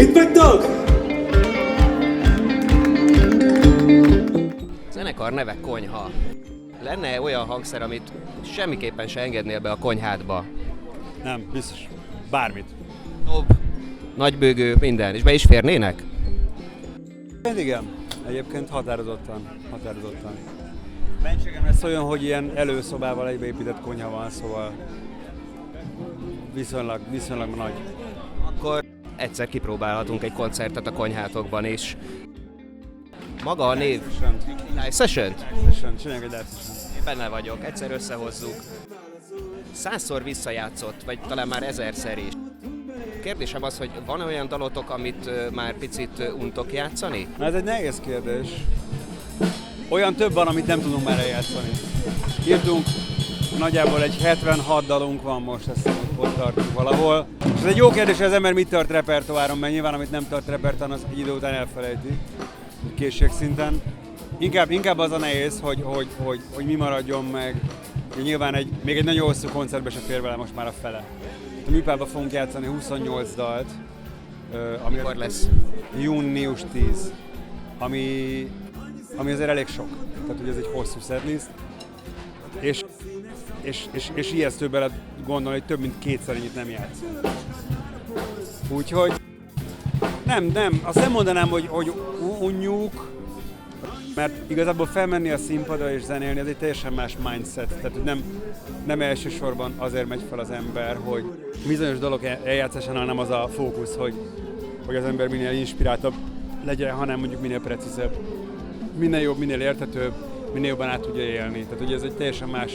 Itt vagytok? Zenekar neve Konyha. Lenne olyan hangszer, amit semmiképpen se engednél be a konyhádba? Nem, biztos. Bármit. Dob, nagybőgő, minden. És be is férnének? Igen. Egyébként határozottan. Mentségem lesz olyan, hogy ilyen előszobával egybeépített konyha van, szóval viszonylag nagy. Akkor egyszer kipróbálhatunk egy koncertet a konyhátokban is. Maga a név? Live Session? Csináljunk egy live session. Én benne vagyok, egyszer összehozzuk. 100-szor visszajátszott, vagy talán már 1000-szer is. Kérdésem az, hogy van olyan dalotok, amit már picit untok játszani? Na ez egy nehéz kérdés. Olyan több van, amit nem tudunk már eljátszani. Írtunk, nagyjából egy 76 dalunk van most, ezt ott tartunk valahol. És ez egy jó kérdés, hogy az ember mit tart repertoáron, mert nyilván amit nem tart repertoáron, az egy idő után elfelejti, készségszinten. Inkább az a nehéz, hogy mi maradjon meg. Nyilván még egy nagyon hosszú koncertbe se fér vele most már a fele. A műpában fogunk játszani 28 dalt. Amikor lesz? Június 10. Ami azért elég sok. Tehát ugye ez egy hosszú setlist. És ijesztő bele gondolni, hogy több mint kétszer ennyit nem játszunk. Úgyhogy nem, azt nem mondanám, hogy unjuk, mert igazából felmenni a színpadra és zenélni, ez egy teljesen más mindset. Tehát nem elsősorban azért megy fel az ember, hogy bizonyos dolog eljátszásánál nem az a fókusz, hogy az ember minél inspiráltabb legyen, hanem mondjuk minél precízebb, minél jobb, minél érthetőbb, minél jobban át tudja élni. Tehát ugye ez egy teljesen más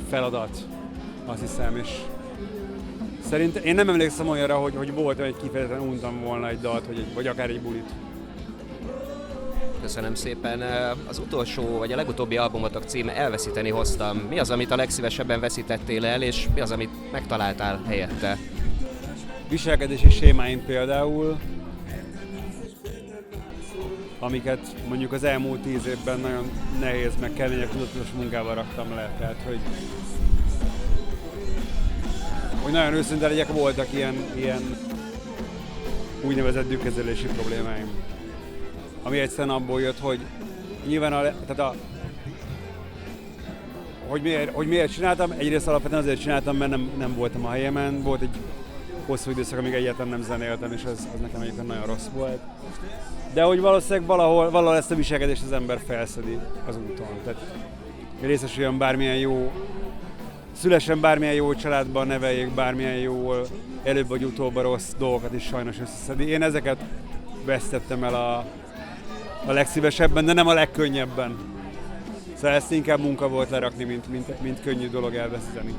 feladat, azt hiszem, és szerintem én nem emlékszem olyanra, hogy volt, hogy kifejezetten untam volna egy dalt, vagy akár egy bulit. Köszönöm szépen. Az utolsó, vagy a legutóbbi albumotok címe Elveszíteni hoztam. Mi az, amit a legszívesebben veszítettél el, és mi az, amit megtaláltál helyette? Viselkedési sémáim például, amiket mondjuk az elmúlt 10 évben nagyon nehéz, meg kemények tudatos munkával raktam le. Tehát, hogy nagyon őszinte legyek, voltak ilyen úgynevezett dühkezelési problémáim. Ami egyszerűen abból jött, hogy nyilván hogy miért csináltam, egyrészt alapvetően azért csináltam, mert nem voltam a helyemen, volt egy hosszú időszak, amíg egyáltalán nem zenéltem, és az nekem egyébként nagyon rossz volt. De hogy valószínűleg valahol ezt a viselkedést az ember felszedi az úton. Tehát részesüljön bármilyen jó, szülessen bármilyen jó családban, neveljék bármilyen jól, előbb vagy utóbb a rossz dolgokat is sajnos összeszedi. Én ezeket vesztettem el a legszívesebben, de nem a legkönnyebben. Szóval ezt inkább munka volt lerakni, mint könnyű dolog elveszíteni.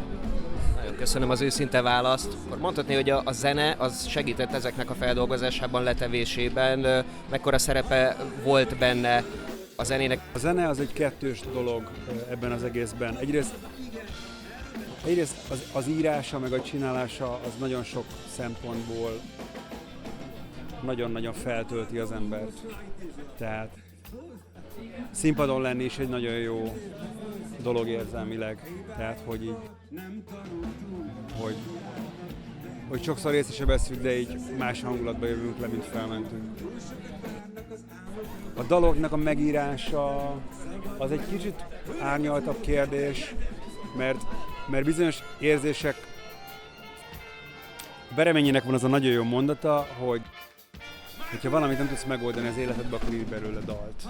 Nagyon köszönöm az őszinte választ. Akkor mondhatni, hogy a zene az segített ezeknek a feldolgozásában, letevésében. Mekkora szerepe volt benne a zenének? A zene az egy kettős dolog ebben az egészben. Egyrészt az írása meg a csinálása az nagyon sok szempontból nagyon-nagyon feltölti az embert. Tehát színpadon lenni is egy nagyon jó dolog érzelmileg. Tehát, hogy sokszor észre se veszünk, de így más hangulatba jövünk le, mint felmentünk. A daloknak a megírása az egy kicsit árnyaltabb kérdés, mert bizonyos érzések Bereményének van az a nagyon jó mondata, hogyha valamit nem tudsz megoldani az életedben, akkor írj belőle dalt.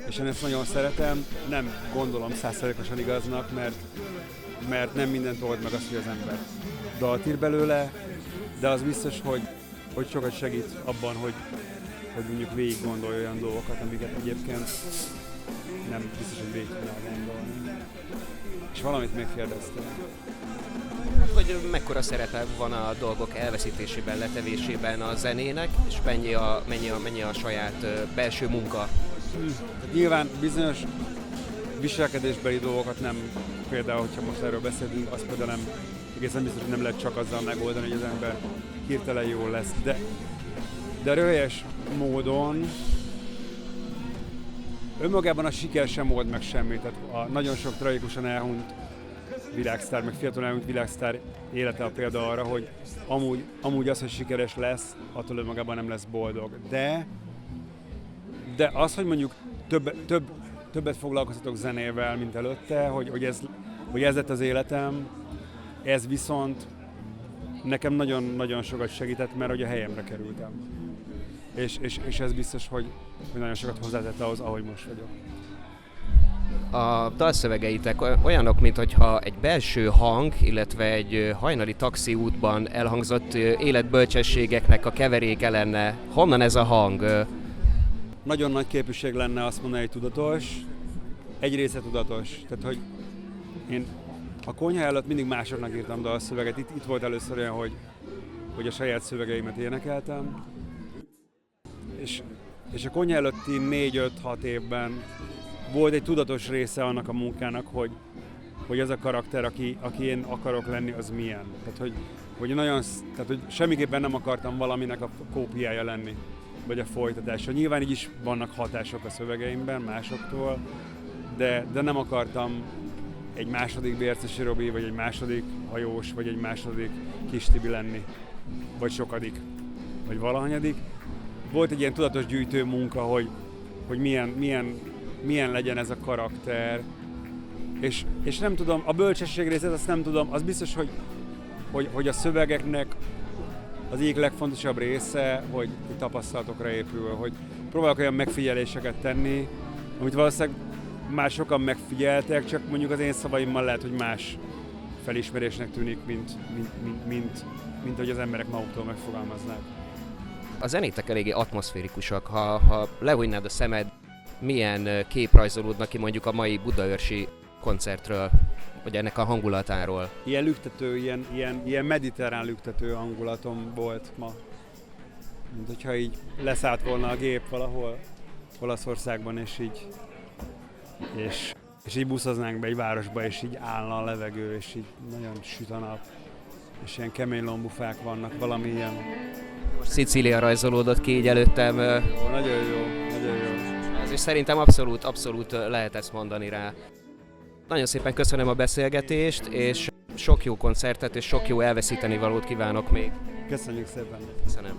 És én ezt nagyon szeretem, nem gondolom 100%-osan igaznak, mert nem mindent old meg azt, hogy az ember dalt ír belőle, de az biztos, hogy sokat segít abban, hogy mondjuk végig gondolj olyan dolgokat, amiket egyébként nem biztos, hogy végig tudnál gondolni. És valamit még kérdeztem. Hogy mekkora szerepe van a dolgok elveszítésében, letevésében a zenének, és mennyi a saját belső munka? Nyilván bizonyos viselkedésbeli dolgokat nem, például, hogyha most erről beszélünk, azt például nem, egészen biztos, hogy nem lehet csak azzal megoldani, hogy az ember hirtelen jól lesz, de röhelyes módon önmagában a siker sem old meg semmit. Tehát nagyon sok tragikusan elhunyt világsztár, meg fiatal elmúlt világsztár élete a példa arra, hogy amúgy az, hogy sikeres lesz, attól önmagában nem lesz boldog. De az, hogy mondjuk többet foglalkoztatok zenével, mint előtte, hogy ez lett az életem, ez viszont nekem nagyon-nagyon sokat segített, mert hogy a helyemre kerültem. És ez biztos, hogy nagyon sokat hozzátett ahhoz, ahogy most vagyok. A dalszövegeitek olyanok, mintha egy belső hang, illetve egy hajnali taxiútban elhangzott életbölcsességeknek a keveréke lenne. Honnan ez a hang? Nagyon nagy képűség lenne azt mondani, hogy tudatos, egy része tudatos. Tehát, hogy én a konyha előtt mindig másoknak írtam dalszöveget. Itt volt először olyan, hogy a saját szövegeimet énekeltem. És a konyha előtti 4-5-6 évben volt egy tudatos része annak a munkának, hogy az a karakter, aki én akarok lenni, az milyen. Tehát, hogy semmiképpen nem akartam valaminek a kópiája lenni, vagy a folytatása. Nyilván így is vannak hatások a szövegeimben másoktól, de nem akartam egy második Bércesi Robi, vagy egy második Hajós, vagy egy második Kis Tibi lenni, vagy sokadik, vagy valahanyadik. Volt egy ilyen tudatos gyűjtő munka, hogy milyen legyen ez a karakter, és nem tudom, a bölcsesség részét azt nem tudom, az biztos, hogy a szövegeknek az egyik legfontosabb része, hogy tapasztalatokra épül, hogy próbálok olyan megfigyeléseket tenni, amit valószínűleg már sokan megfigyeltek, csak mondjuk az én szavaimmal lehet, hogy más felismerésnek tűnik, mint hogy az emberek maguktól megfogalmaznák. A zenétek eléggé atmoszférikusak. Ha lehújnád a szemed, milyen kép rajzolódna ki mondjuk a mai budaörsi koncertről, vagy ennek a hangulatáról? Ilyen lüktető, ilyen mediterrán lüktető hangulatom volt ma. Mint hogyha így leszállt volna a gép valahol Olaszországban, és így buszoznánk be egy városba, és így állna a levegő, és így nagyon süt a nap, és ilyen kemény lombufák vannak, valami ilyen. Most Szicília rajzolódott ki így előttem. Nagyon jó. És szerintem abszolút lehet ezt mondani rá. Nagyon szépen köszönöm a beszélgetést, és sok jó koncertet és sok jó elveszíteni valót kívánok még. Köszönjük szépen. Köszönöm.